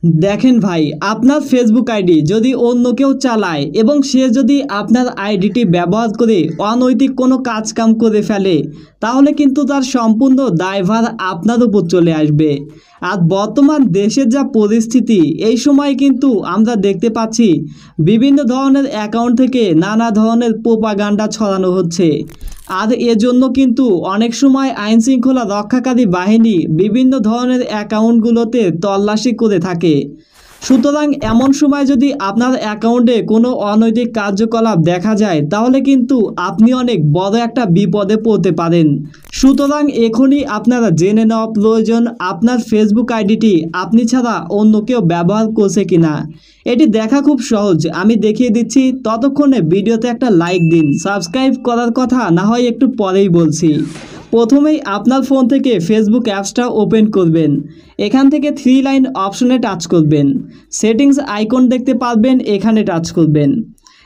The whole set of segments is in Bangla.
দেখেন ভাই, আপনার ফেসবুক আইডি যদি অন্য কেউ চালায় এবং সে যদি আপনার আইডিটি ব্যবহার করে অনৈতিক কোনো কাজকাম করে ফেলে, তাহলে কিন্তু তার সম্পূর্ণ দায়ভার আপনার উপর চলে আসবে। আর বর্তমান দেশের যা পরিস্থিতি, এই সময় কিন্তু আমরা দেখতে পাচ্ছি বিভিন্ন ধরনের অ্যাকাউন্ট থেকে নানা ধরনের প্রোপাগান্ডা ছড়ানো হচ্ছে। আর এজন্য কিন্তু অনেক সময় আইনশৃঙ্খলা রক্ষাকারী বাহিনী বিভিন্ন ধরনের অ্যাকাউন্টগুলোতে তল্লাশি করে থাকে। সুতরাং এমন সময় যদি আপনার অ্যাকাউন্টে কোনো অনৈতিক কার্যকলাপ দেখা যায়, তাহলে কিন্তু আপনি অনেক বড় একটা বিপদে পড়তে পারেন। সুতরাং এখনই আপনারা জেনে নেওয়া প্রয়োজন আপনার ফেসবুক আইডিটি আপনি ছাড়া অন্য কেউ ব্যবহার করছে কিনা। এটি দেখা খুব সহজ, আমি দেখিয়ে দিচ্ছি। ততক্ষণে ভিডিওতে একটা লাইক দিন। সাবস্ক্রাইব করার কথা না হয় একটু পরেই বলছি। প্রথমেই আপনার ফোন থেকে ফেসবুক অ্যাপসটা ওপেন করবেন। এখান থেকে 3 লাইন অপশনে টাচ করবেন। সেটিংস আইকন দেখতে পারবেন, এখানে টাচ করবেন।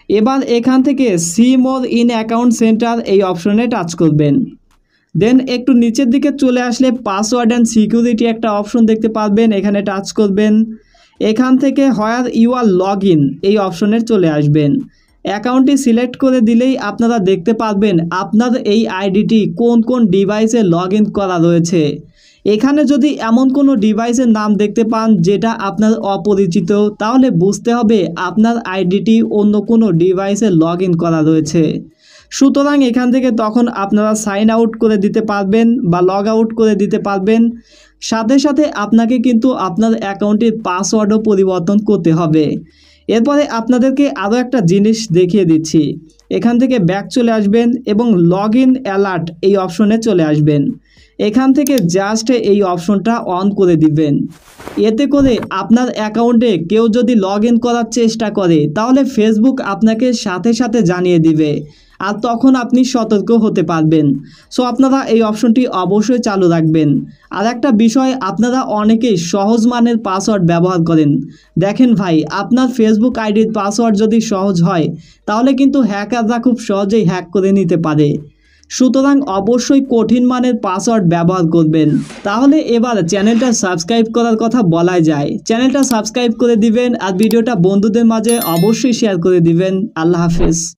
এবার এখান থেকে see more in account centre এই অপশনে টাচ করবেন। দেন একটু নিচের দিকে চলে আসলে পাসওয়ার্ড অ্যান্ড সিকিউরিটি একটা অপশন দেখতে পারবেন, এখানে টাচ করবেন। এখান থেকে where you are log in এই অপশনে চলে আসবেন। অ্যাকাউন্টটি সিলেক্ট করে দিলেই আপনারা দেখতে পারবেন আপনার এই আইডিটি কোন কোন ডিভাইসে লগ ইন করা রয়েছে। এখানে যদি এমন কোনো ডিভাইসের নাম দেখতে পান যেটা আপনার অপরিচিত, তাহলে বুঝতে হবে আপনার আইডিটি অন্য কোনো ডিভাইসে লগ ইন করা রয়েছে। সুতরাং এখান থেকে তখন আপনারা সাইন আউট করে দিতে পারবেন বা লগ আউট করে দিতে পারবেন। সাথে সাথে আপনাকে কিন্তু আপনার অ্যাকাউন্টের পাসওয়ার্ডও পরিবর্তন করতে হবে। এরপরে আপনাদেরকে আরও একটা জিনিস দেখিয়ে দিচ্ছি। এখান থেকে ব্যাক চলে আসবেন এবং লগ ইন অ্যালার্ট এই অপশনে চলে আসবেন। এখান থেকে জাস্ট এই অপশনটা অন করে দিবেন। এতে করে আপনার অ্যাকাউন্টে কেউ যদি লগ ইন করার চেষ্টা করে, তাহলে ফেসবুক আপনাকে সাথে সাথে জানিয়ে দিবে, আর তখন আপনি সতর্ক হতে পারবেন। সো আপনারা এই অপশনটি অবশ্যই চালু রাখবেন। আর একটা বিষয়, আপনারা অনেকেই সহজ মানের পাসওয়ার্ড ব্যবহার করেন। দেখেন ভাই, আপনার ফেসবুক আইডির পাসওয়ার্ড যদি সহজ হয়, তাহলে কিন্তু হ্যাকাররা খুব সহজেই হ্যাক করে নিতে পারে। সুতরাং অবশ্যই কঠিন মানের পাসওয়ার্ড ব্যবহার করবেন। তাহলে এবার চ্যানেলটা সাবস্ক্রাইব করার কথা বলাই যায়। চ্যানেলটা সাবস্ক্রাইব করে দিবেন আর ভিডিওটা বন্ধুদের মাঝে অবশ্যই শেয়ার করে দিবেন। আল্লাহ হাফেজ।